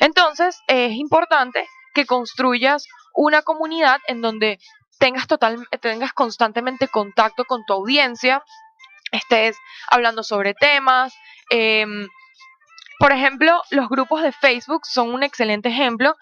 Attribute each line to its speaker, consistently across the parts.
Speaker 1: Entonces, es importante que construyas una comunidad en donde tengas constantemente contacto con tu audiencia, estés hablando sobre temas. Por ejemplo, los grupos de Facebook son un excelente ejemplo,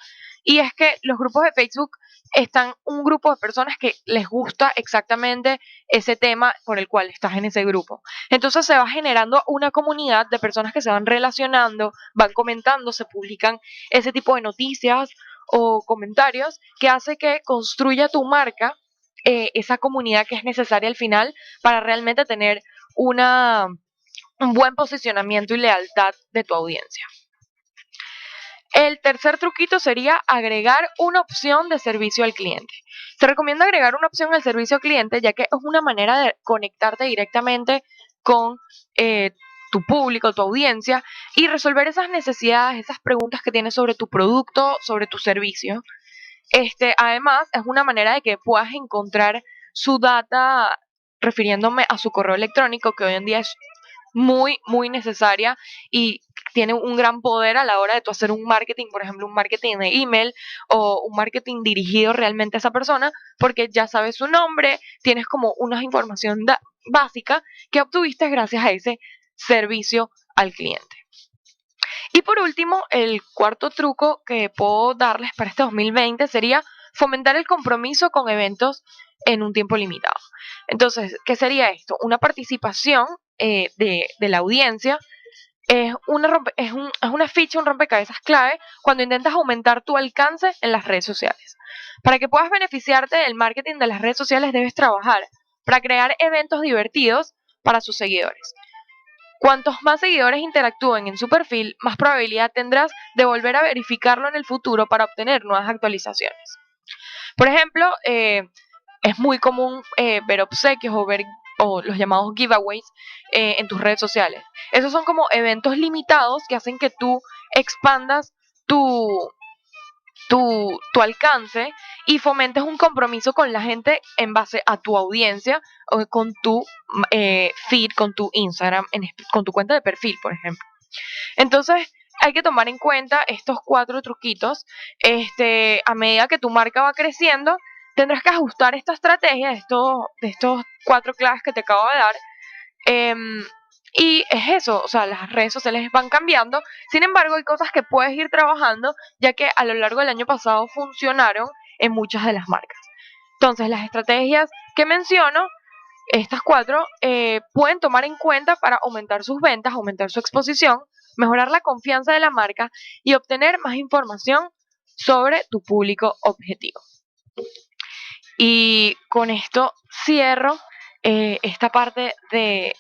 Speaker 1: y es que los grupos de Facebook están un grupo de personas que les gusta exactamente ese tema por el cual estás en ese grupo. Entonces se va generando una comunidad de personas que se van relacionando, van comentando, se publican ese tipo de noticias o comentarios que hace que construya tu marca, esa comunidad que es necesaria al final para realmente tener un buen posicionamiento y lealtad de tu audiencia. El tercer truquito sería agregar una opción de servicio al cliente. Se recomienda agregar una opción al servicio al cliente, ya que es una manera de conectarte directamente con tu público, tu audiencia, y resolver esas necesidades, esas preguntas que tienes sobre tu producto, sobre tu servicio. Además, es una manera de que puedas encontrar su data refiriéndome a su correo electrónico, que hoy en día es muy, muy necesaria y tiene un gran poder a la hora de tú hacer un marketing, por ejemplo, un marketing de email o un marketing dirigido realmente a esa persona, porque ya sabes su nombre, tienes como una información básica que obtuviste gracias a ese servicio al cliente. Y por último, el cuarto truco que puedo darles para este 2020 sería fomentar el compromiso con eventos en un tiempo limitado. Entonces, ¿qué sería esto? Una participación de la audiencia es una ficha, un rompecabezas clave cuando intentas aumentar tu alcance en las redes sociales. Para que puedas beneficiarte del marketing de las redes sociales, debes trabajar para crear eventos divertidos para sus seguidores. Cuantos más seguidores interactúen en su perfil, más probabilidad tendrás de volver a verificarlo en el futuro para obtener nuevas actualizaciones. Por ejemplo, es muy común ver obsequios o los llamados giveaways en tus redes sociales. Esos son como eventos limitados que hacen que tú expandas tu, tu alcance y fomentes un compromiso con la gente en base a tu audiencia o con tu feed, con tu Instagram, con tu cuenta de perfil, por ejemplo. Entonces, hay que tomar en cuenta estos 4 truquitos. A medida que tu marca va creciendo, tendrás que ajustar esta estrategia de estos 4 claves que te acabo de dar. Y es eso, o sea, las redes sociales van cambiando. Sin embargo, hay cosas que puedes ir trabajando, ya que a lo largo del año pasado funcionaron en muchas de las marcas. Entonces, las estrategias que menciono, estas 4, pueden tomar en cuenta para aumentar sus ventas, aumentar su exposición, mejorar la confianza de la marca y obtener más información sobre tu público objetivo. Y con esto cierro esta parte de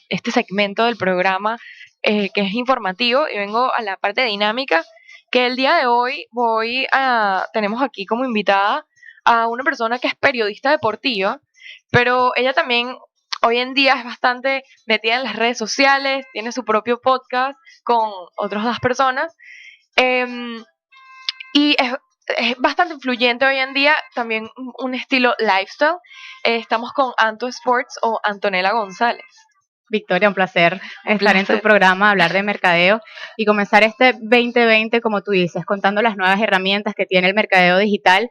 Speaker 1: este segmento del programa que es informativo, y vengo a la parte dinámica, que el día de hoy tenemos aquí como invitada a una persona que es periodista deportiva, pero ella también hoy en día es bastante metida en las redes sociales, tiene su propio podcast con otras 2 personas, y es bastante influyente hoy en día, también un estilo lifestyle. Estamos con Anto Sports o Antonella González.
Speaker 2: Victoria, un placer estar en tu programa, hablar de mercadeo y comenzar este 2020, como tú dices, contando las nuevas herramientas que tiene el mercadeo digital,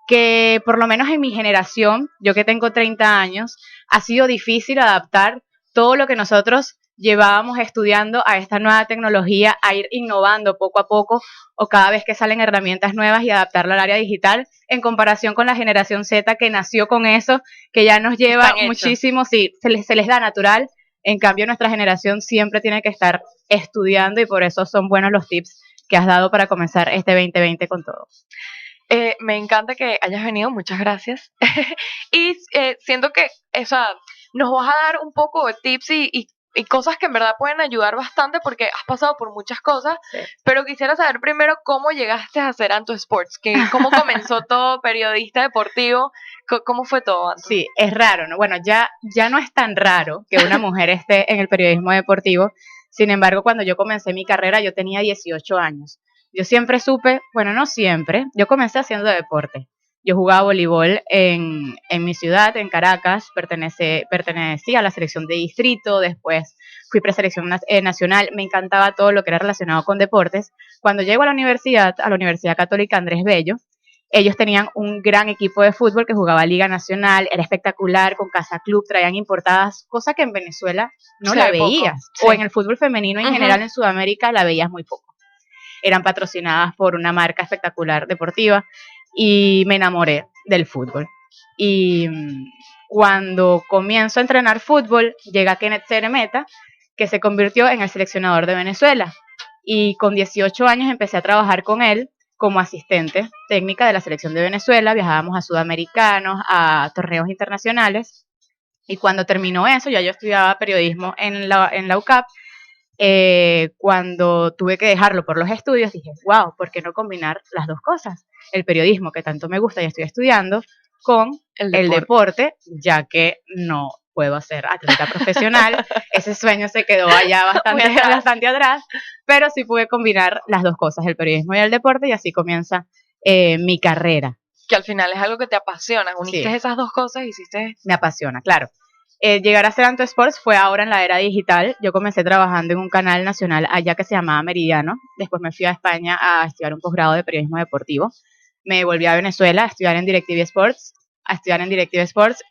Speaker 2: que por lo menos en mi generación, yo que tengo 30 años, ha sido difícil adaptar todo lo que nosotros llevábamos estudiando a esta nueva tecnología, a ir innovando poco a poco o cada vez que salen herramientas nuevas y adaptarlo al área digital en comparación con la generación Z que nació con eso, que ya nos lleva muchísimo, sí, se les da natural. En cambio, nuestra generación siempre tiene que estar estudiando y por eso son buenos los tips que has dado para comenzar este 2020 con todo.
Speaker 1: Me encanta que hayas venido, muchas gracias. Y siento que nos vas a dar un poco de tips y cosas que en verdad pueden ayudar bastante porque has pasado por muchas cosas, sí. Pero quisiera saber primero cómo llegaste a hacer Anto Sports, cómo comenzó todo, periodista deportivo, cómo fue todo, Anto.
Speaker 2: Sí, es raro, ¿no? Bueno, ya no es tan raro que una mujer esté en el periodismo deportivo. Sin embargo, cuando yo comencé mi carrera, yo tenía 18 años. Yo siempre supe, bueno, no siempre, yo comencé haciendo deporte. Yo jugaba voleibol en mi ciudad, en Caracas, pertenecía a la selección de distrito, después fui preselección nacional, me encantaba todo lo que era relacionado con deportes. Cuando llego a la Universidad Católica Andrés Bello, ellos tenían un gran equipo de fútbol que jugaba Liga Nacional, era espectacular, con casa club, traían importadas, cosa que en Venezuela no la veías, o en el fútbol femenino en general en Sudamérica la veías muy poco. Eran patrocinadas por una marca espectacular deportiva y me enamoré del fútbol. Y cuando comienzo a entrenar fútbol, llega Kenneth Ceremeta, que se convirtió en el seleccionador de Venezuela. Y con 18 años empecé a trabajar con él como asistente técnica de la selección de Venezuela. Viajábamos a sudamericanos, a torneos internacionales. Y cuando terminó eso, ya yo estudiaba periodismo en la UCAP. Cuando tuve que dejarlo por los estudios, dije, wow, ¿por qué no combinar las dos cosas? El periodismo, que tanto me gusta y estoy estudiando, con el deporte, ya que no puedo ser atleta profesional. Ese sueño se quedó allá bastante atrás, pero sí pude combinar las dos cosas, el periodismo y el deporte, y así comienza mi carrera.
Speaker 1: Que al final es algo que te apasiona, uniste esas dos cosas y hiciste...
Speaker 2: Me apasiona, claro. Llegar a ser Anto Sports fue ahora en la era digital. Yo comencé trabajando en un canal nacional allá que se llamaba Meridiano. Después me fui a España a estudiar un posgrado de periodismo deportivo. Me volví a Venezuela a estudiar en DirecTV Sports,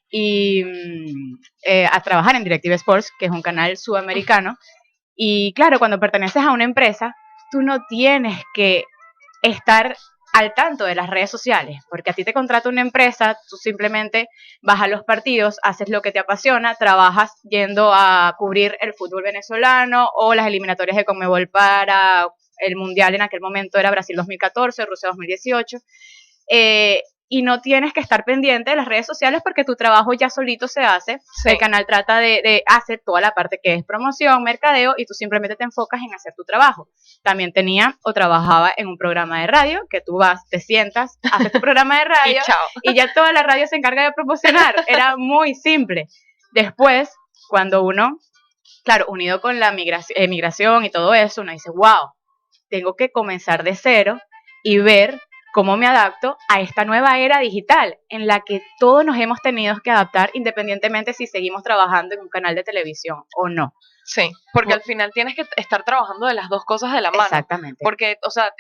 Speaker 2: y a trabajar en DirecTV Sports, que es un canal sudamericano. Y claro, cuando perteneces a una empresa, tú no tienes que estar al tanto de las redes sociales, porque a ti te contrata una empresa, tú simplemente vas a los partidos, haces lo que te apasiona, trabajas yendo a cubrir el fútbol venezolano o las eliminatorias de Conmebol para el Mundial, en aquel momento era Brasil 2014, Rusia 2018, y no tienes que estar pendiente de las redes sociales porque tu trabajo ya solito se hace. Sí. El canal trata de hacer toda la parte que es promoción, mercadeo, y tú simplemente te enfocas en hacer tu trabajo. También tenía o trabajaba en un programa de radio, que tú vas, te sientas, haces tu programa de radio y ya toda la radio se encarga de promocionar. Era muy simple. Después, cuando uno, claro, unido con la migración y todo eso, uno dice, wow, tengo que comenzar de cero y ver cómo me adapto a esta nueva era digital en la que todos nos hemos tenido que adaptar independientemente si seguimos trabajando en un canal de televisión o no.
Speaker 1: Sí, porque al final tienes que estar trabajando de las dos cosas de la mano.
Speaker 2: Exactamente.
Speaker 1: Porque, o sea,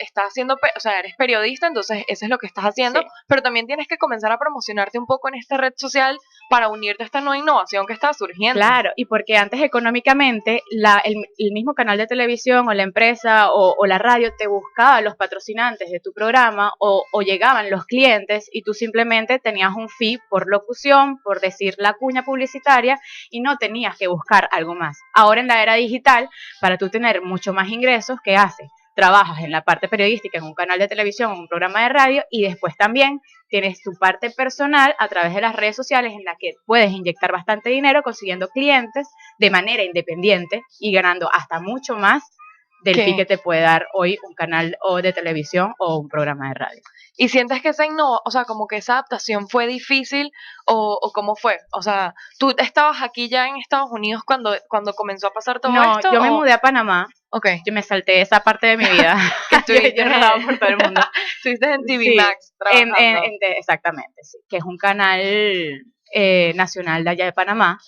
Speaker 1: eres periodista, entonces eso es lo que estás haciendo, sí. Pero también tienes que comenzar a promocionarte un poco en esta red social para unirte a esta nueva innovación que está surgiendo.
Speaker 2: Claro, y porque antes económicamente el mismo canal de televisión o la empresa o la radio te buscaba los patrocinantes de tu programa o llegaban los clientes y tú simplemente tenías un fee por locución, por decir la cuña publicitaria y no tenías que buscar algo más. Ahora en la era digital, para tú tener mucho más ingresos, ¿qué haces? Trabajas en la parte periodística, en un canal de televisión, en un programa de radio y después también tienes tu parte personal a través de las redes sociales en la que puedes inyectar bastante dinero consiguiendo clientes de manera independiente y ganando hasta mucho más del fee que te puede dar hoy un canal o de televisión o un programa de radio.
Speaker 1: ¿Y sientes que como que esa adaptación fue difícil o cómo fue? O sea, ¿tú estabas aquí ya en Estados Unidos cuando comenzó a pasar todo esto?
Speaker 2: No, yo me mudé a Panamá.
Speaker 1: Okay.
Speaker 2: Yo me salté esa parte de mi vida.
Speaker 1: yo
Speaker 2: rodaba por todo el mundo.
Speaker 1: Estuviste en TV Max trabajando.
Speaker 2: Exactamente, sí, que es un canal nacional de allá de Panamá.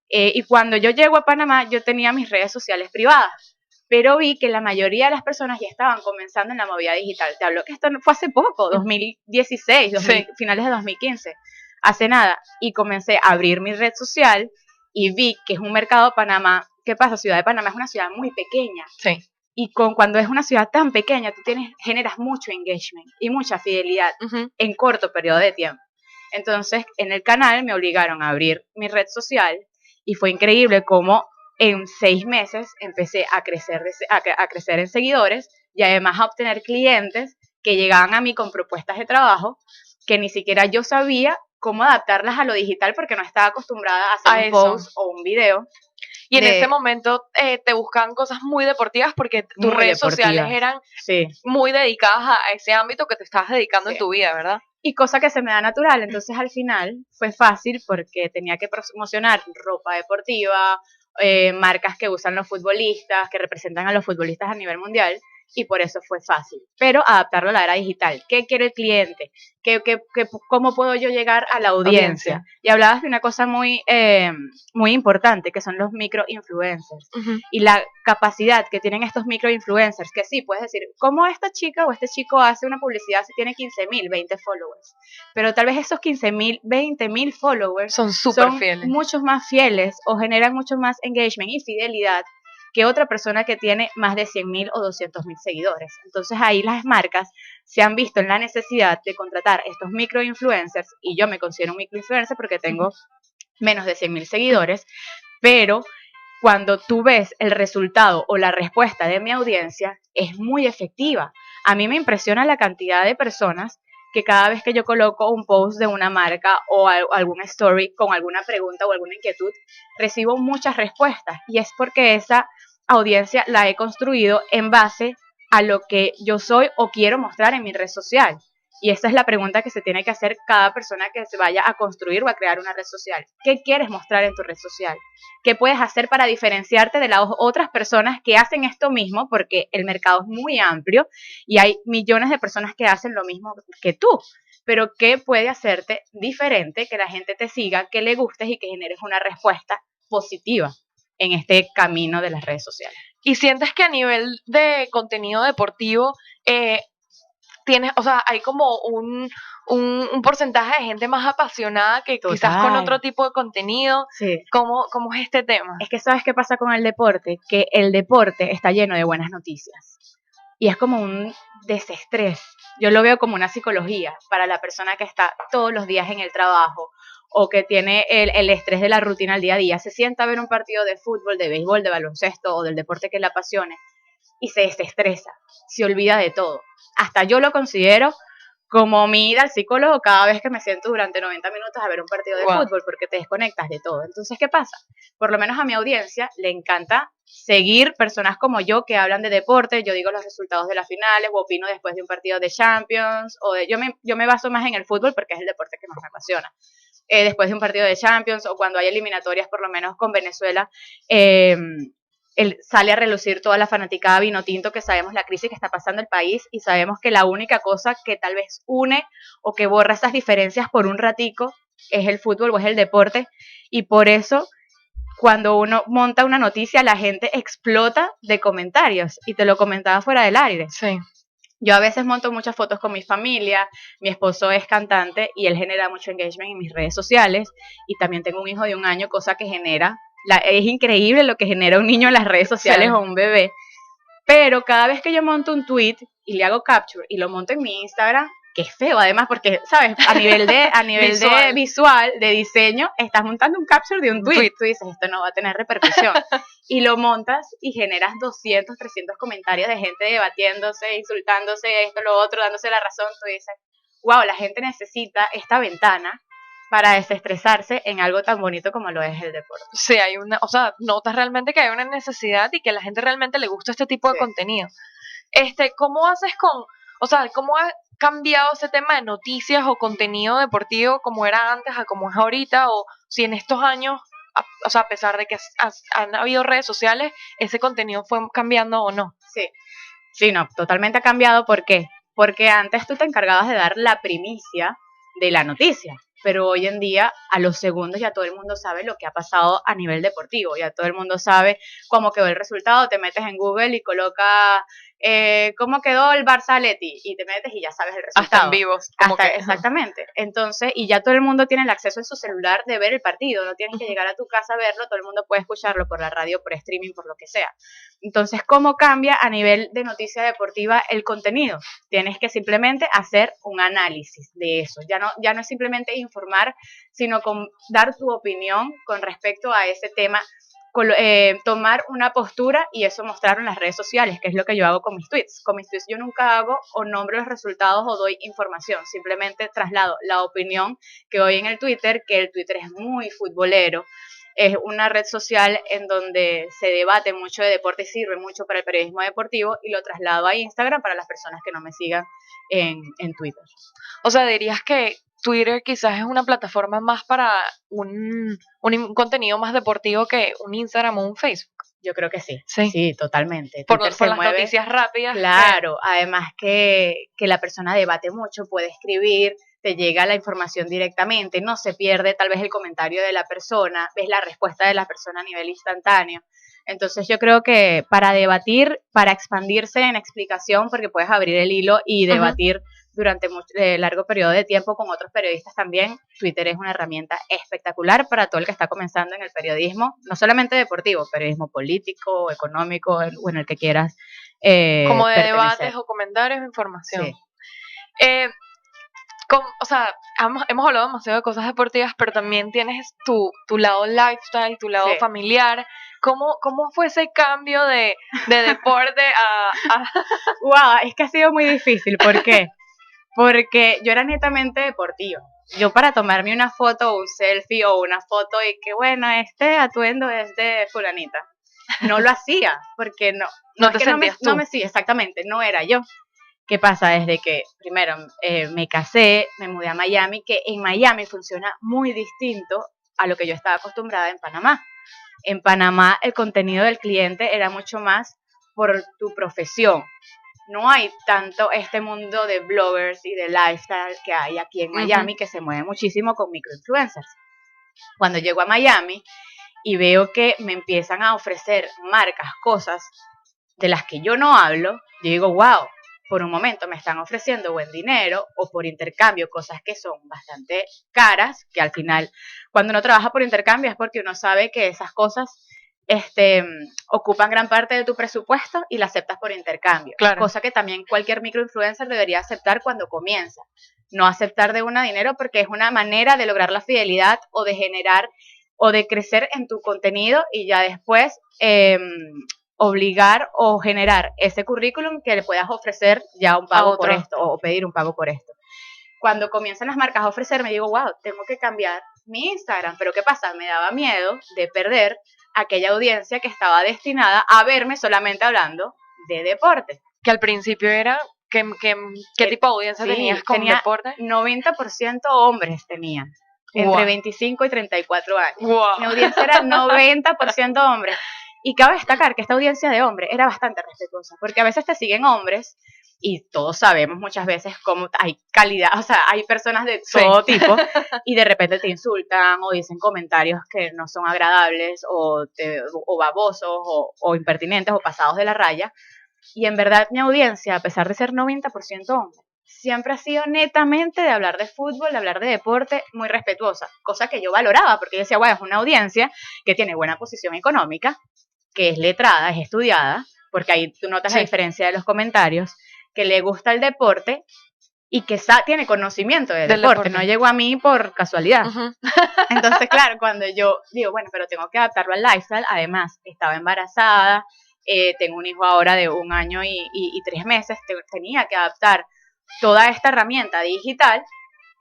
Speaker 2: Y cuando yo llego a Panamá, yo tenía mis redes sociales privadas. Pero vi que la mayoría de las personas ya estaban comenzando en la movida digital. Te hablo que esto fue hace poco, 2016, finales de 2015, hace nada. Y comencé a abrir mi red social y vi que es un mercado Panamá. ¿Qué pasa? Ciudad de Panamá es una ciudad muy pequeña.
Speaker 1: Sí.
Speaker 2: Y cuando es una ciudad tan pequeña, tú generas mucho engagement y mucha fidelidad en corto periodo de tiempo. Entonces, en el canal me obligaron a abrir mi red social y fue increíble cómo en 6 meses empecé a crecer en seguidores y además a obtener clientes que llegaban a mí con propuestas de trabajo que ni siquiera yo sabía cómo adaptarlas a lo digital porque no estaba acostumbrada a hacer un post o un video.
Speaker 1: Y en ese momento te buscaban cosas muy deportivas porque tus redes sociales eran muy dedicadas a ese ámbito que te estabas dedicando en tu vida, ¿verdad?
Speaker 2: Y cosa que se me da natural, entonces al final fue fácil porque tenía que promocionar ropa deportiva, marcas que usan los futbolistas, que representan a los futbolistas a nivel mundial, y por eso fue fácil. Pero adaptarlo a la era digital. ¿Qué quiere el cliente? ¿Cómo puedo yo llegar a la audiencia? Y hablabas de una cosa muy importante, que son los microinfluencers. Y la capacidad que tienen estos microinfluencers, que sí, puedes decir, ¿cómo esta chica o este chico hace una publicidad si tiene 15.000, 20 followers? Pero tal vez esos 15.000, 20.000 followers
Speaker 1: son súper fieles,
Speaker 2: muchos más fieles o generan mucho más engagement y fidelidad que otra persona que tiene más de 100.000 o 200.000 seguidores. Entonces ahí las marcas se han visto en la necesidad de contratar estos microinfluencers, y yo me considero un microinfluencer porque tengo menos de 100.000 seguidores, pero cuando tú ves el resultado o la respuesta de mi audiencia, es muy efectiva. A mí me impresiona la cantidad de personas que cada vez que yo coloco un post de una marca o algún story con alguna pregunta o alguna inquietud, recibo muchas respuestas, y es porque esa audiencia la he construido en base a lo que yo soy o quiero mostrar en mi red social. Y esa es la pregunta que se tiene que hacer cada persona que se vaya a construir o a crear una red social. ¿Qué quieres mostrar en tu red social? ¿Qué puedes hacer para diferenciarte de las otras personas que hacen esto mismo? Porque el mercado es muy amplio y hay millones de personas que hacen lo mismo que tú. Pero ¿qué puede hacerte diferente, que la gente te siga, que le gustes y que generes una respuesta positiva en este camino de las redes sociales?
Speaker 1: ¿Y sientes que a nivel de contenido deportivo tienes, o sea, hay como un porcentaje de gente más apasionada que
Speaker 2: Total.
Speaker 1: quizás con otro tipo de contenido?
Speaker 2: Sí.
Speaker 1: ¿Cómo es este tema?
Speaker 2: Es que ¿sabes qué pasa con el deporte? Que el deporte está lleno de buenas noticias. Y es como un desestrés. Yo lo veo como una psicología para la persona que está todos los días en el trabajo o que tiene el estrés de la rutina al día a día. Se sienta a ver un partido de fútbol, de béisbol, de baloncesto o del deporte que le apasione y se desestresa, se olvida de todo. Hasta yo lo considero como mi ida al psicólogo cada vez que me siento durante 90 minutos a ver un partido de fútbol, porque te desconectas de todo. Entonces, ¿qué pasa? Por lo menos a mi audiencia le encanta seguir personas como yo que hablan de deporte. Yo digo los resultados de las finales o opino después de un partido de Champions, yo me baso más en el fútbol porque es el deporte que más me apasiona. Después de un partido de Champions o cuando hay eliminatorias, por lo menos con Venezuela, sale a relucir toda la fanaticada vino tinto, que sabemos la crisis que está pasando el país y sabemos que la única cosa que tal vez une o que borra esas diferencias por un ratico es el fútbol o es el deporte, y por eso cuando uno monta una noticia la gente explota de comentarios, y te lo comentaba fuera del aire.
Speaker 1: Sí.
Speaker 2: Yo a veces monto muchas fotos con mi familia, mi esposo es cantante y él genera mucho engagement en mis redes sociales, y también tengo un hijo de 1 año, cosa que genera, es increíble lo que genera un niño en las redes sociales, sí, o un bebé. Pero cada vez que yo monto un tweet y le hago capture y lo monto en mi Instagram, que es feo además porque, ¿sabes? A nivel visual, de diseño, estás montando un capture de un tweet. Tú dices, esto no va a tener repercusión. Y lo montas y generas 200, 300 comentarios de gente debatiéndose, insultándose, esto, lo otro, dándose la razón. Tú dices, wow, la gente necesita esta ventana para desestresarse en algo tan bonito como lo es el deporte.
Speaker 1: Sí, hay o sea, notas realmente que hay una necesidad y que a la gente realmente le gusta este tipo de contenido. ¿Cómo haces o sea, cómo ha cambiado ese tema de noticias o contenido deportivo como era antes a como es ahorita? O si en estos años, o sea, a pesar de que han habido redes sociales, ese contenido fue cambiando o no.
Speaker 2: Sí, no, totalmente ha cambiado. ¿Por qué? Porque antes tú te encargabas de dar la primicia de la noticia, pero hoy en día a los segundos ya todo el mundo sabe lo que ha pasado a nivel deportivo, ya todo el mundo sabe cómo quedó el resultado. Te metes en Google y colocas cómo quedó el Barça-Atleti y te metes y ya sabes el resultado.
Speaker 1: Hasta en vivos.
Speaker 2: Exactamente. Entonces, y ya todo el mundo tiene el acceso en su celular de ver el partido, no tienes que llegar a tu casa a verlo, todo el mundo puede escucharlo por la radio, por streaming, por lo que sea. Entonces, ¿cómo cambia a nivel de noticia deportiva el contenido? Tienes que simplemente hacer un análisis de eso. Ya no es simplemente informar, sino dar tu opinión con respecto a ese tema, tomar una postura y eso mostrarlo en las redes sociales, que es lo que yo hago con mis tweets. Con mis tweets yo nunca hago o nombro los resultados o doy información, simplemente traslado la opinión que doy en el Twitter, que el Twitter es muy futbolero. Es una red social en donde se debate mucho de deporte y sirve mucho para el periodismo deportivo, y lo traslado a Instagram para las personas que no me sigan en Twitter.
Speaker 1: O sea, dirías que Twitter quizás es una plataforma más para un contenido más deportivo que un Instagram o un Facebook.
Speaker 2: Yo creo que sí,
Speaker 1: Sí.
Speaker 2: sí, totalmente.
Speaker 1: Por
Speaker 2: Twitter se
Speaker 1: las
Speaker 2: mueve,
Speaker 1: noticias rápidas.
Speaker 2: claro, además que la persona debate mucho, puede escribir, te llega la información directamente, no se pierde tal vez el comentario de la persona, ves la respuesta de la persona a nivel instantáneo. Entonces yo creo que para debatir, para expandirse en explicación, porque puedes abrir el hilo y debatir durante largo periodo de tiempo con otros periodistas también, Twitter es una herramienta espectacular para todo el que está comenzando en el periodismo, no solamente deportivo, periodismo político, económico, o en el que quieras
Speaker 1: como de
Speaker 2: pertenecer.
Speaker 1: debates o comentarios, información.
Speaker 2: Sí.
Speaker 1: O sea, hemos hablado demasiado de cosas deportivas, pero también tienes tu lado lifestyle, tu lado familiar. ¿Cómo fue ese cambio de deporte a...
Speaker 2: Wow, es que ha sido muy difícil. ¿Por qué? Porque yo era netamente deportiva. Yo para tomarme una foto o un selfie o una foto y que bueno, este atuendo es de fulanita. No lo hacía, porque
Speaker 1: no te sentías tú.
Speaker 2: No me sí, exactamente, no era yo. ¿Qué pasa? Desde que primero me casé, me mudé a Miami, que en Miami funciona muy distinto a lo que yo estaba acostumbrada en Panamá. En Panamá el contenido del cliente era mucho más por tu profesión. No hay tanto este mundo de bloggers y de lifestyle que hay aquí en Miami, que se mueve muchísimo con microinfluencers. Cuando llego a Miami y veo que me empiezan a ofrecer marcas, cosas de las que yo no hablo, yo digo, wow, por un momento me están ofreciendo buen dinero o por intercambio, cosas que son bastante caras, que al final cuando uno trabaja por intercambio es porque uno sabe que esas cosas ocupan gran parte de tu presupuesto y la aceptas por intercambio.
Speaker 1: Claro.
Speaker 2: Cosa que también cualquier microinfluencer debería aceptar cuando comienza. No aceptar de una dinero porque es una manera de lograr la fidelidad o de generar o de crecer en tu contenido y ya después obligar o generar ese currículum que le puedas ofrecer ya un pago por esto o pedir un pago por esto. Cuando comienzan las marcas a ofrecerme, digo, wow, tengo que cambiar mi Instagram. Pero ¿qué pasa? Me daba miedo de perder aquella audiencia que estaba destinada a verme solamente hablando de deporte.
Speaker 1: Que al principio era, ¿qué tipo de audiencia tenías con deporte?
Speaker 2: 90% hombres tenía, entre 25 y 34 años.
Speaker 1: Wow.
Speaker 2: Mi audiencia era 90% hombres. Y cabe destacar que esta audiencia de hombres era bastante respetuosa, porque a veces te siguen hombres y todos sabemos muchas veces cómo hay calidad, o sea, hay personas de todo tipo y de repente te insultan o dicen comentarios que no son agradables o babosos o impertinentes o pasados de la raya. Y en verdad mi audiencia, a pesar de ser 90% hombre, siempre ha sido netamente de hablar de fútbol, de hablar de deporte, muy respetuosa, cosa que yo valoraba, porque yo decía, bueno, es una audiencia que tiene buena posición económica, que es letrada, es estudiada, porque ahí tú notas la diferencia de los comentarios, que le gusta el deporte y que tiene conocimiento del deporte, no llegó a mí por casualidad. Entonces, claro, cuando yo digo, bueno, pero tengo que adaptarlo al lifestyle, además, estaba embarazada, tengo un hijo ahora de 1 año y 3 meses, tenía que adaptar toda esta herramienta digital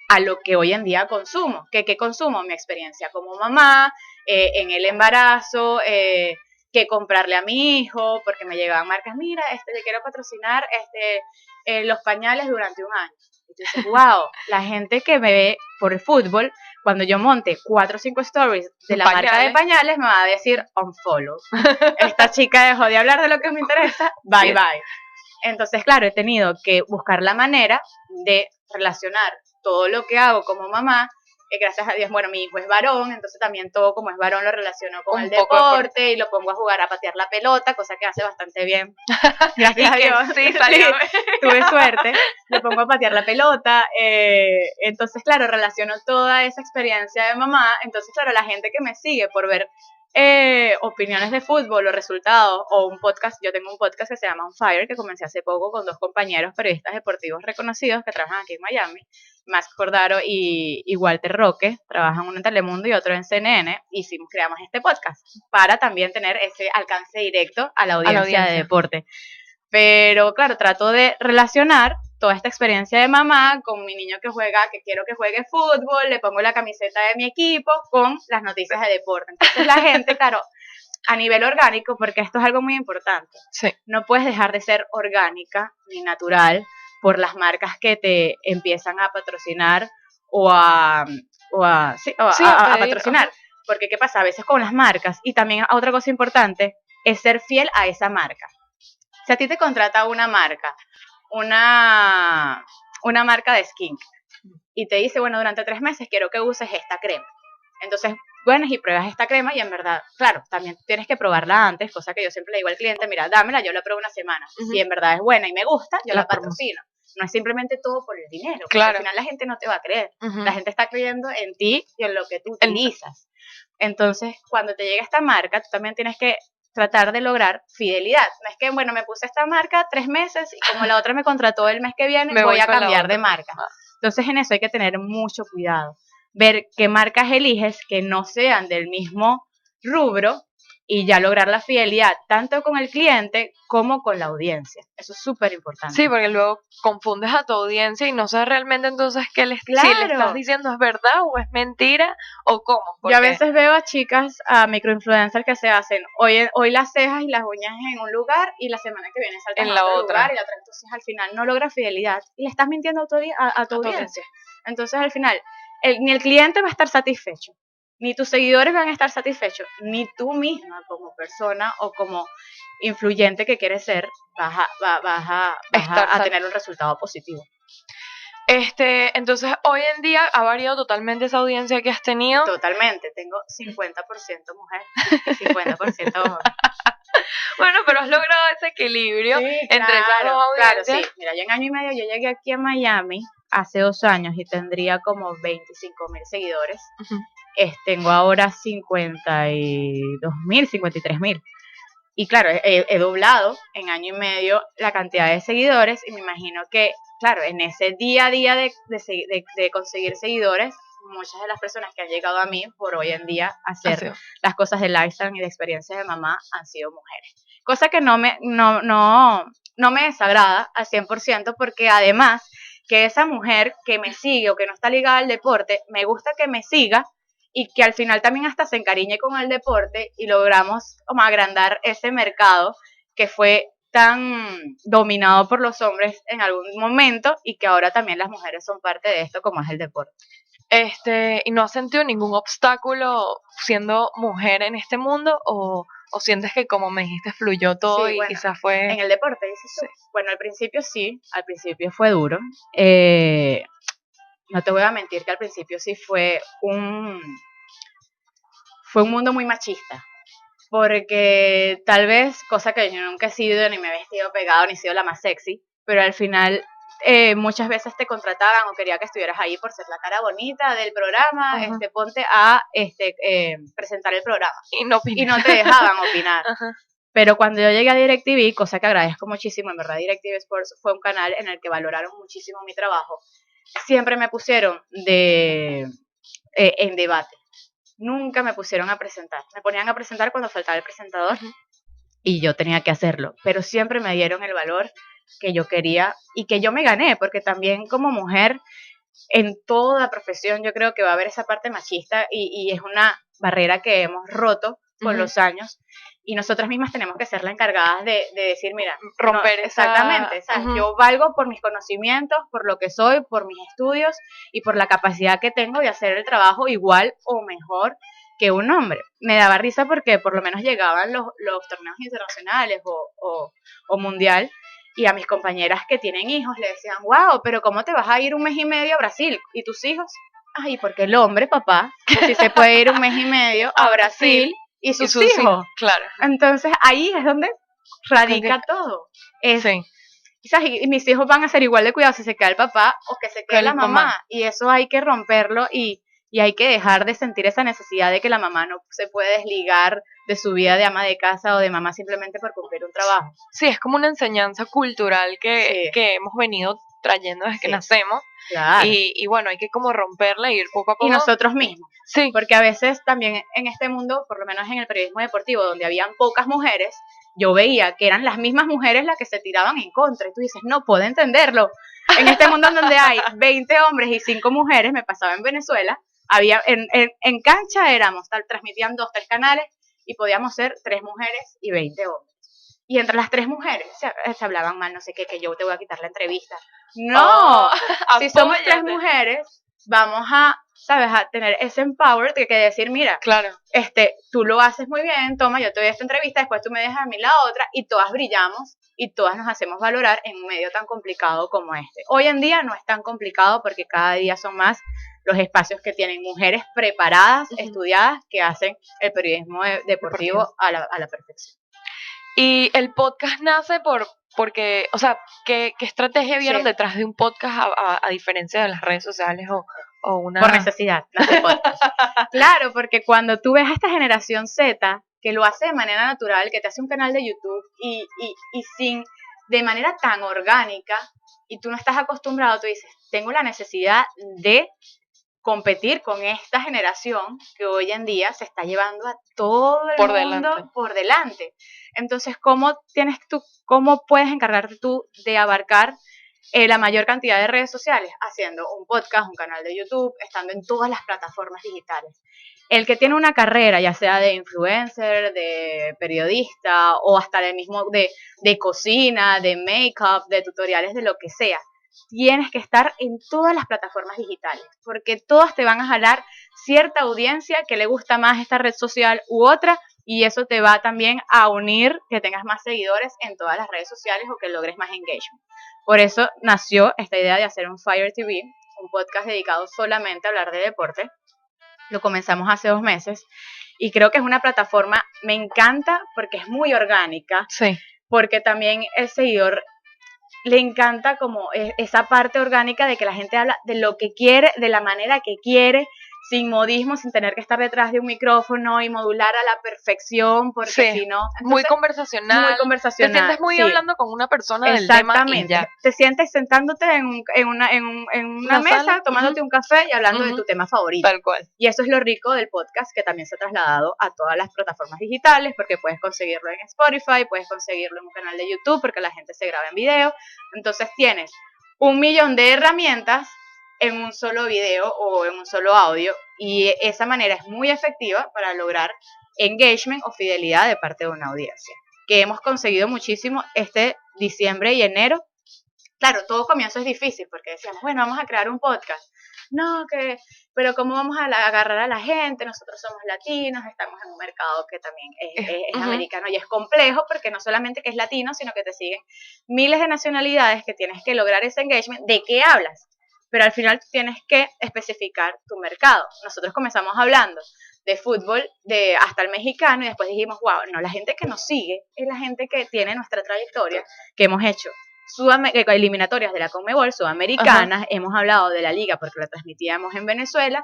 Speaker 2: a lo que hoy en día consumo. ¿Qué consumo? Mi experiencia como mamá, en el embarazo, que comprarle a mi hijo, porque me llegaban marcas, mira, le quiero patrocinar los pañales durante 1 año. Entonces, wow, la gente que me ve por el fútbol, cuando yo monte 4 o 5 stories de la marca de pañales, me va a decir unfollow. Esta chica dejó de hablar de lo que me interesa, bye bye. Entonces, claro, he tenido que buscar la manera de relacionar todo lo que hago como mamá. Gracias a Dios, bueno, mi hijo es varón, entonces también todo como es varón lo relaciono con el deporte y lo pongo a jugar a patear la pelota, cosa que hace bastante bien. Gracias a Dios.
Speaker 1: Sí, salió.
Speaker 2: Tuve suerte, lo pongo a patear la pelota. Entonces, claro, relaciono toda esa experiencia de mamá. Entonces, claro, la gente que me sigue por ver opiniones de fútbol o resultados o un podcast, yo tengo un podcast que se llama On Fire, que comencé hace poco con 2 compañeros periodistas deportivos reconocidos que trabajan aquí en Miami, Max Cordaro y Walter Roque, trabajan uno en Telemundo y otro en CNN, y creamos este podcast para también tener ese alcance directo a la audiencia de deporte. Pero claro, trato de relacionar toda esta experiencia de mamá con mi niño que quiero que juegue fútbol, le pongo la camiseta de mi equipo con las noticias de deporte. Entonces la gente, claro, a nivel orgánico, porque esto es algo muy importante, no puedes dejar de ser orgánica ni natural por las marcas que te empiezan a patrocinar o a patrocinar. Porque ¿qué pasa? A veces con las marcas, y también otra cosa importante, es ser fiel a esa marca. Si a ti te contrata una marca de skincare y te dice, bueno, durante 3 meses quiero que uses esta crema. Entonces, bueno, y pruebas esta crema y en verdad, claro, también tienes que probarla antes, cosa que yo siempre le digo al cliente, mira, dámela, yo la pruebo una semana. Si en verdad es buena y me gusta, yo la patrocino. No es simplemente todo por el dinero, porque al final la gente no te va a creer. La gente está creyendo en ti y en lo que tú utilizas. Entonces, cuando te llega esta marca, tú también tienes que tratar de lograr fidelidad. No es que, bueno, me puse esta marca 3 meses y como la otra me contrató el mes que viene, voy a cambiar de marca. Entonces, en eso hay que tener mucho cuidado. Ver qué marcas eliges que no sean del mismo rubro y ya lograr la fidelidad tanto con el cliente como con la audiencia. Eso es súper importante.
Speaker 1: Sí, porque luego confundes a tu audiencia y no sabes realmente entonces si le estás diciendo es verdad o es mentira o cómo.
Speaker 2: Yo a veces veo a chicas, a microinfluencers que se hacen hoy las cejas y las uñas en un lugar y la semana que viene saltan a otro lugar y la otra. Entonces al final no logra fidelidad y le estás mintiendo a tu audiencia. Entonces al final ni el cliente va a estar satisfecho, ni tus seguidores van a estar satisfechos, ni tú misma como persona o como influyente que quieres ser vas a tener un resultado positivo.
Speaker 1: Entonces, hoy en día ha variado totalmente esa audiencia que has tenido.
Speaker 2: Totalmente, tengo 50% mujer y 50% hombre.
Speaker 1: Bueno, pero has logrado ese equilibrio entre esas dos audiencias.
Speaker 2: Claro, sí. Mira, yo en año y medio, yo llegué aquí a Miami hace 2 años y tendría como 25,000 seguidores. Tengo ahora 52,000, 53,000. Y claro, he doblado en año y medio la cantidad de seguidores y me imagino que, claro, en ese día a día de conseguir seguidores, muchas de las personas que han llegado a mí por hoy en día a hacer las cosas de lifestyle y de experiencias de mamá han sido mujeres. Cosa que no me desagrada al 100% porque además que esa mujer que me sigue o que no está ligada al deporte, me gusta que me siga y que al final también hasta se encariñe con el deporte y logramos como agrandar ese mercado que fue tan dominado por los hombres en algún momento y que ahora también las mujeres son parte de esto como es el deporte.
Speaker 1: ¿Y no has sentido ningún obstáculo siendo mujer en este mundo o sientes que como me dijiste fluyó todo y quizás fue...
Speaker 2: En el deporte, dices tú. Bueno, al principio fue duro. No te voy a mentir que al principio sí fue un mundo muy machista, porque tal vez, cosa que yo nunca he sido, ni me he vestido pegado, ni he sido la más sexy, pero al final muchas veces te contrataban o quería que estuvieras ahí por ser la cara bonita del programa, ponte a presentar el programa, y no te dejaban opinar. Pero cuando yo llegué a DirecTV, cosa que agradezco muchísimo, en verdad DirecTV Sports fue un canal en el que valoraron muchísimo mi trabajo, siempre me pusieron en debate. Nunca me pusieron a presentar. Me ponían a presentar cuando faltaba el presentador y yo tenía que hacerlo. Pero siempre me dieron el valor que yo quería y que yo me gané, porque también como mujer, en toda profesión yo creo que va a haber esa parte machista y es una barrera que hemos roto con los años. Y nosotras mismas tenemos que ser las encargadas de decir, mira,
Speaker 1: romper
Speaker 2: exactamente, ¿sabes? Yo valgo por mis conocimientos, por lo que soy, por mis estudios y por la capacidad que tengo de hacer el trabajo igual o mejor que un hombre. Me daba risa porque por lo menos llegaban los torneos internacionales o mundial y a mis compañeras que tienen hijos le decían, wow, pero ¿cómo te vas a ir un mes y medio a Brasil? ¿Y tus hijos? Ay, porque el hombre, papá, sí se puede ir un mes y medio a Brasil y sus hijos.
Speaker 1: Claro.
Speaker 2: Entonces ahí es donde radica todo. Y mis hijos van a ser igual de cuidados si se queda el papá o que se quede la mamá. Y eso hay que romperlo y hay que dejar de sentir esa necesidad de que la mamá no se puede desligar de su vida de ama de casa o de mamá simplemente por cumplir un trabajo.
Speaker 1: Sí, es como una enseñanza cultural que hemos venido trayendo desde que nacemos.
Speaker 2: Claro.
Speaker 1: Y bueno, hay que como romperla y ir poco a poco.
Speaker 2: Y nosotros mismos.
Speaker 1: Sí.
Speaker 2: Porque a veces también en este mundo, por lo menos en el periodismo deportivo, donde habían pocas mujeres, yo veía que eran las mismas mujeres las que se tiraban en contra. Y tú dices, no puedo entenderlo. En este mundo en donde hay 20 hombres y 5 mujeres, me pasaba en Venezuela, había en cancha transmitían 2, 3 canales y podíamos ser 3 mujeres y 20 hombres. Y entre las 3 mujeres se hablaban mal, no sé qué, que yo te voy a quitar la entrevista. No, si somos 3 mujeres, vamos a ¿sabes? A tener ese empower de que decir, mira,
Speaker 1: claro,
Speaker 2: tú lo haces muy bien, toma, yo te doy esta entrevista, después tú me dejas a mí la otra, y todas brillamos y todas nos hacemos valorar en un medio tan complicado como este. Hoy en día no es tan complicado porque cada día son más los espacios que tienen mujeres preparadas, estudiadas, que hacen el periodismo deportivo a la perfección.
Speaker 1: Y el podcast nace porque, o sea, ¿qué estrategia vieron detrás de un podcast a diferencia de las redes sociales o una...
Speaker 2: Por necesidad, nace el podcast. Claro, porque cuando tú ves a esta generación Z, que lo hace de manera natural, que te hace un canal de YouTube y de manera tan orgánica, y tú no estás acostumbrado, tú dices, tengo la necesidad de competir con esta generación que hoy en día se está llevando a todo el mundo por delante. Entonces, ¿cómo puedes encargarte tú de abarcar la mayor cantidad de redes sociales? Haciendo un podcast, un canal de YouTube, estando en todas las plataformas digitales. El que tiene una carrera, ya sea de influencer, de periodista o hasta de cocina, de make-up, de tutoriales, de lo que sea, tienes que estar en todas las plataformas digitales, porque todas te van a jalar cierta audiencia que le gusta más esta red social u otra, y eso te va también a unir que tengas más seguidores en todas las redes sociales o que logres más engagement. Por eso nació esta idea de hacer un Fire TV, un podcast dedicado solamente a hablar de deporte. Lo comenzamos hace 2 meses y creo que es una plataforma, me encanta porque es muy orgánica,
Speaker 1: sí,
Speaker 2: porque también el seguidor le encanta como esa parte orgánica de que la gente habla de lo que quiere, de la manera que quiere, sin modismo, sin tener que estar detrás de un micrófono y modular a la perfección, porque si no...
Speaker 1: Muy conversacional. Te sientes muy hablando con una persona del tema y ya.
Speaker 2: Te sientes sentándote en una mesa, sala, tomándote un café y hablando de tu tema favorito.
Speaker 1: Tal cual.
Speaker 2: Y eso es lo rico del podcast, que también se ha trasladado a todas las plataformas digitales, porque puedes conseguirlo en Spotify, puedes conseguirlo en un canal de YouTube, porque la gente se graba en video. Entonces tienes 1.000.000 de herramientas en un solo video o en un solo audio, y esa manera es muy efectiva para lograr engagement o fidelidad de parte de una audiencia, que hemos conseguido muchísimo este diciembre y enero. Claro, todo comienzo es difícil porque decíamos, bueno, vamos a crear un podcast. No, pero ¿cómo vamos a agarrar a la gente? Nosotros somos latinos, estamos en un mercado que también es americano y es complejo, porque no solamente que es latino, sino que te siguen miles de nacionalidades, que tienes que lograr ese engagement. ¿De qué hablas? Pero al final tienes que especificar tu mercado. Nosotros comenzamos hablando de fútbol hasta el mexicano, y después dijimos, wow, no, la gente que nos sigue es la gente que tiene nuestra trayectoria, que hemos hecho eliminatorias de la Conmebol, sudamericanas, hemos hablado de la liga porque la transmitíamos en Venezuela,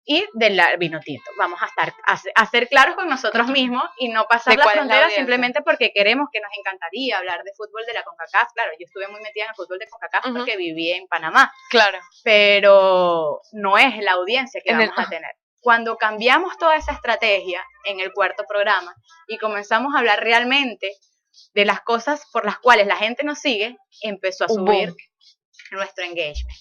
Speaker 2: y del vino tinto. Vamos a ser claros con nosotros mismos y no pasar la frontera simplemente porque queremos, que nos encantaría hablar de fútbol de la CONCACAF. Claro, yo estuve muy metida en el fútbol de CONCACAF porque viví en Panamá.
Speaker 1: Claro.
Speaker 2: Pero no es la audiencia que vamos a tener. Cuando cambiamos toda esa estrategia en el cuarto programa y comenzamos a hablar realmente de las cosas por las cuales la gente nos sigue, empezó a subir nuestro engagement.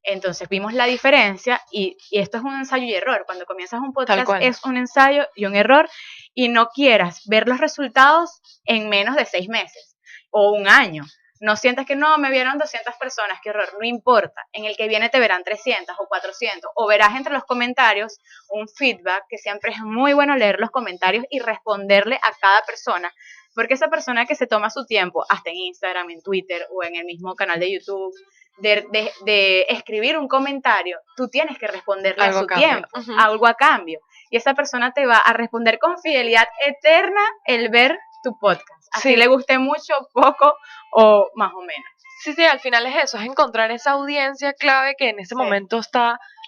Speaker 2: Entonces vimos la diferencia, y esto es un ensayo y error. Cuando comienzas un podcast es un ensayo y un error, y no quieras ver los resultados en menos de 6 meses o un año. No sientas que no, me vieron 200 personas, qué horror. No importa, en el que viene te verán 300 o 400, o verás entre los comentarios un feedback, que siempre es muy bueno leer los comentarios y responderle a cada persona, porque esa persona que se toma su tiempo, hasta en Instagram, en Twitter o en el mismo canal de YouTube, de escribir un comentario, tú tienes que responderle a su tiempo, algo a cambio. Y esa persona te va a responder con fidelidad eterna el ver tu podcast. Así le guste mucho, poco o más o menos.
Speaker 1: Sí, al final es eso, es encontrar esa audiencia clave que en ese momento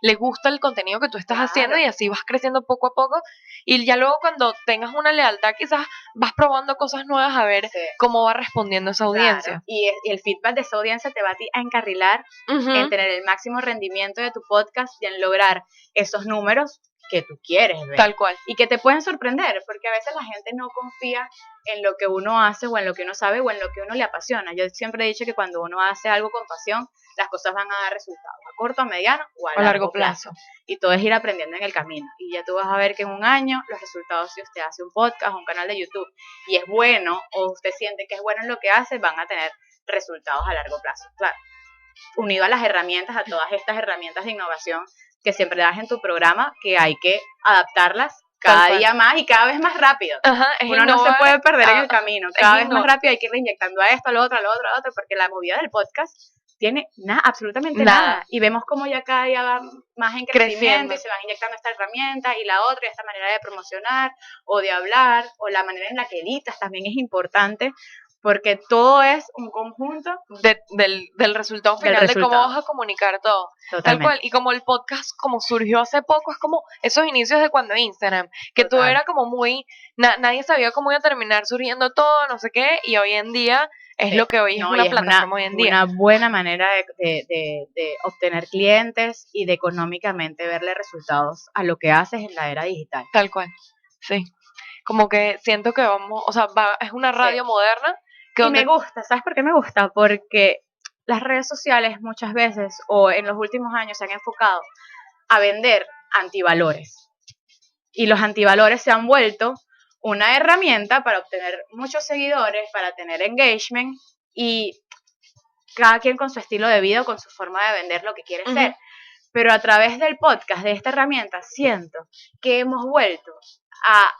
Speaker 1: le gusta el contenido que tú estás haciendo, y así vas creciendo poco a poco, y ya luego cuando tengas una lealtad quizás vas probando cosas nuevas a ver cómo va respondiendo esa audiencia.
Speaker 2: Y el feedback de esa audiencia te va a encarrilar en tener el máximo rendimiento de tu podcast y en lograr esos números que tú quieres ver.
Speaker 1: Tal cual.
Speaker 2: Y que te pueden sorprender, porque a veces la gente no confía en lo que uno hace o en lo que uno sabe o en lo que uno le apasiona. Yo siempre he dicho que cuando uno hace algo con pasión, las cosas van a dar resultados a corto, a mediano o a largo plazo. Y todo es ir aprendiendo en el camino. Y ya tú vas a ver que en un año los resultados, si usted hace un podcast, un canal de YouTube, y es bueno, o usted siente que es bueno en lo que hace, van a tener resultados a largo plazo. Claro, unido a las herramientas, a todas estas herramientas de innovación que siempre das en tu programa, que hay que adaptarlas cada día más y cada vez más rápido.
Speaker 1: Ajá,
Speaker 2: Uno no se puede perder en el camino, cada vez más rápido hay que ir inyectando a esto, a lo otro, porque la movida del podcast tiene absolutamente nada. Y vemos como ya cada día va más en crecimiento y se van inyectando esta herramienta y la otra, y esta manera de promocionar o de hablar, o la manera en la que editas también es importante, porque todo es un conjunto
Speaker 1: del resultado final, de cómo vas a comunicar todo. Totalmente. Tal cual. Y como el podcast, como surgió hace poco, es como esos inicios de cuando Instagram, que todo era como muy, nadie sabía cómo iba a terminar surgiendo todo, no sé qué, y hoy en día es lo que hoy es una plataforma hoy en día.
Speaker 2: Una buena manera de obtener clientes y de económicamente verle resultados a lo que haces en la era digital.
Speaker 1: Tal cual, sí. Como que siento que vamos, o sea, es una radio moderna.
Speaker 2: Y me gusta, ¿sabes por qué me gusta? Porque las redes sociales muchas veces, o en los últimos años, se han enfocado a vender antivalores. Y los antivalores se han vuelto una herramienta para obtener muchos seguidores, para tener engagement, y cada quien con su estilo de vida o con su forma de vender lo que quiere ser. Pero a través del podcast, de esta herramienta, siento que hemos vuelto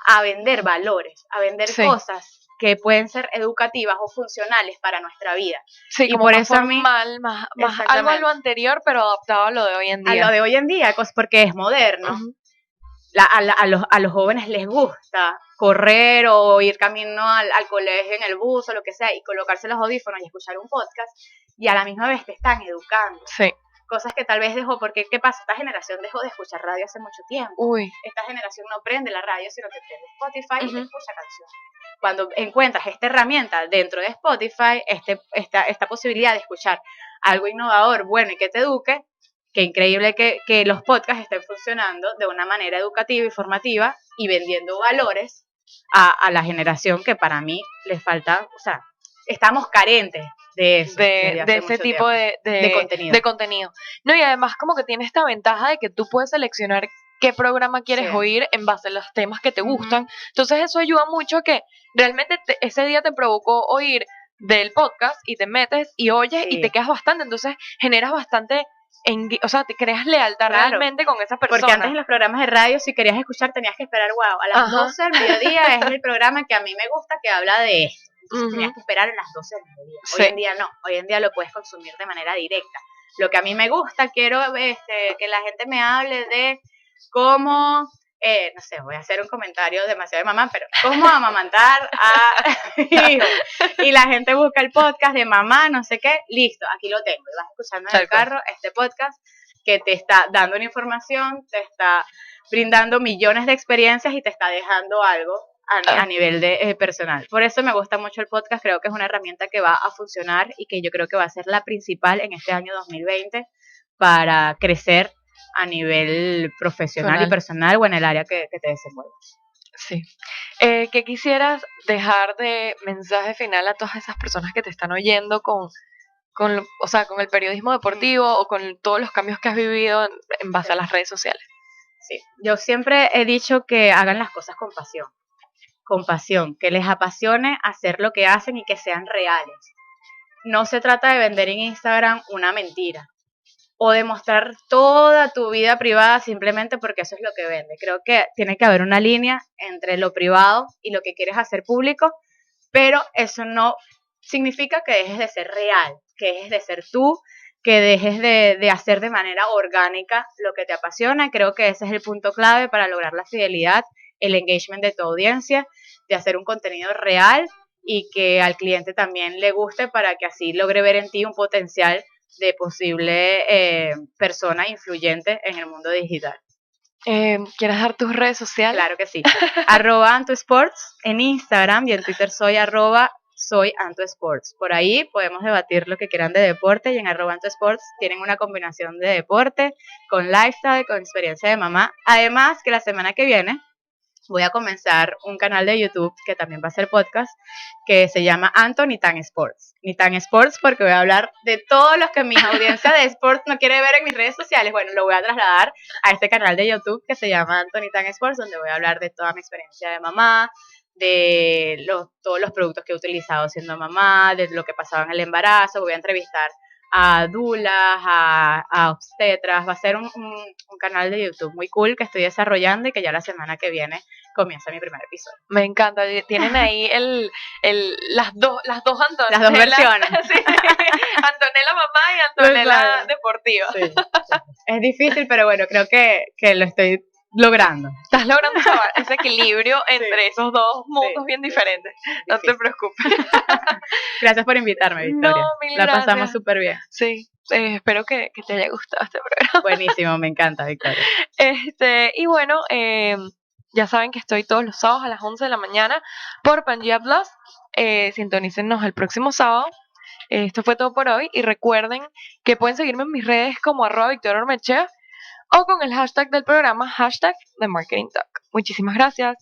Speaker 2: a vender valores, a vender cosas que pueden ser educativas o funcionales para nuestra vida.
Speaker 1: Sí, y como por eso formal, más algo a lo anterior, pero adaptado a lo de hoy en día.
Speaker 2: A lo de hoy en día, porque es moderno. A los jóvenes les gusta correr o ir camino al colegio en el bus o lo que sea y colocarse los audífonos y escuchar un podcast, y a la misma vez te están educando.
Speaker 1: Sí.
Speaker 2: Cosas que tal vez dejó, porque ¿qué pasa? Esta generación dejó de escuchar radio hace mucho tiempo. Esta generación no prende la radio, sino que prende Spotify y te escucha canciones. Cuando encuentras esta herramienta dentro de Spotify, esta posibilidad de escuchar algo innovador, bueno y que te eduque, qué increíble que los podcasts estén funcionando de una manera educativa y formativa y vendiendo valores a la generación que para mí les falta, o sea, estamos carentes de eso,
Speaker 1: de ese tipo de contenido. No, y además como que tiene esta ventaja de que tú puedes seleccionar qué programa quieres oír en base a los temas que te gustan. Entonces eso ayuda mucho a que realmente ese día te provocó oír del podcast y te metes y oyes y te quedas bastante. Entonces generas bastante, o sea, te creas lealtad realmente con esa persona.
Speaker 2: Porque antes en los programas de radio, si querías escuchar, tenías que esperar, a las 12 del mediodía es el programa que a mí me gusta, que habla de esto. Entonces tenías que esperar a las 12 del mediodía. Hoy en día no, hoy en día lo puedes consumir de manera directa. Lo que a mí me gusta, quiero que la gente me hable de cómo, no sé, voy a hacer un comentario demasiado de mamá, pero cómo amamantar a hijos. Y la gente busca el podcast de mamá, no sé qué, listo, aquí lo tengo. Y vas escuchando en el carro este podcast que te está dando una información, te está brindando millones de experiencias y te está dejando algo a nivel de personal. Por eso me gusta mucho el podcast, creo que es una herramienta que va a funcionar y que yo creo que va a ser la principal en este año 2020 para crecer a nivel profesional y personal o en el área que te desenvuelvas.
Speaker 1: Sí. ¿Qué quisieras dejar de mensaje final a todas esas personas que te están oyendo con el periodismo deportivo o con todos los cambios que has vivido en base a las redes sociales?
Speaker 2: Sí, yo siempre he dicho que hagan las cosas con pasión, que les apasione hacer lo que hacen y que sean reales. No se trata de vender en Instagram una mentira o de mostrar toda tu vida privada simplemente porque eso es lo que vende. Creo que tiene que haber una línea entre lo privado y lo que quieres hacer público, pero eso no significa que dejes de ser real, que dejes de ser tú, que dejes de hacer de manera orgánica lo que te apasiona. Creo que ese es el punto clave para lograr la fidelidad, el engagement de tu audiencia, de hacer un contenido real y que al cliente también le guste para que así logre ver en ti un potencial de posible persona influyente en el mundo digital.
Speaker 1: ¿Quieres dar tus redes sociales?
Speaker 2: Claro que sí. @AntoSports en Instagram y en Twitter soy @AntoSports. Por ahí podemos debatir lo que quieran de deporte y en @AntoSports tienen una combinación de deporte con lifestyle, con experiencia de mamá. Además que la semana que viene voy a comenzar un canal de YouTube que también va a ser podcast que se llama Anto Ni Tan Sports. Ni Tan Sports porque voy a hablar de todo lo que mi audiencia de sports no quiere ver en mis redes sociales. Bueno, lo voy a trasladar a este canal de YouTube que se llama Anto Ni Tan Sports, donde voy a hablar de toda mi experiencia de mamá, de todos los productos que he utilizado siendo mamá, de lo que pasaba en el embarazo. Voy a entrevistar a dulas, a obstetras. Va a ser un canal de YouTube muy cool que estoy desarrollando y que ya la semana que viene comienza mi primer episodio.
Speaker 1: Me encanta. Tienen ahí las dos Antonelas.
Speaker 2: Las dos versiones.
Speaker 1: Sí. Antonella mamá y Antonella deportiva.
Speaker 2: Sí. Es difícil, pero bueno, creo que lo estoy logrando.
Speaker 1: Estás logrando ese equilibrio entre esos dos mundos bien diferentes. No te preocupes.
Speaker 2: Gracias por invitarme, Victoria.
Speaker 1: No, mil
Speaker 2: La
Speaker 1: gracias.
Speaker 2: pasamos súper bien.
Speaker 1: Sí, espero que te haya gustado este programa.
Speaker 2: Buenísimo, me encanta, Victoria.
Speaker 1: Y bueno, ya saben que estoy todos los sábados a las 11 de la mañana por Pangea Plus. Sintonícennos el próximo sábado. Esto fue todo por hoy y recuerden que pueden seguirme en mis redes como @VictoriaOrmechea o con el hashtag del programa, #TheMarketingTalk. Muchísimas gracias.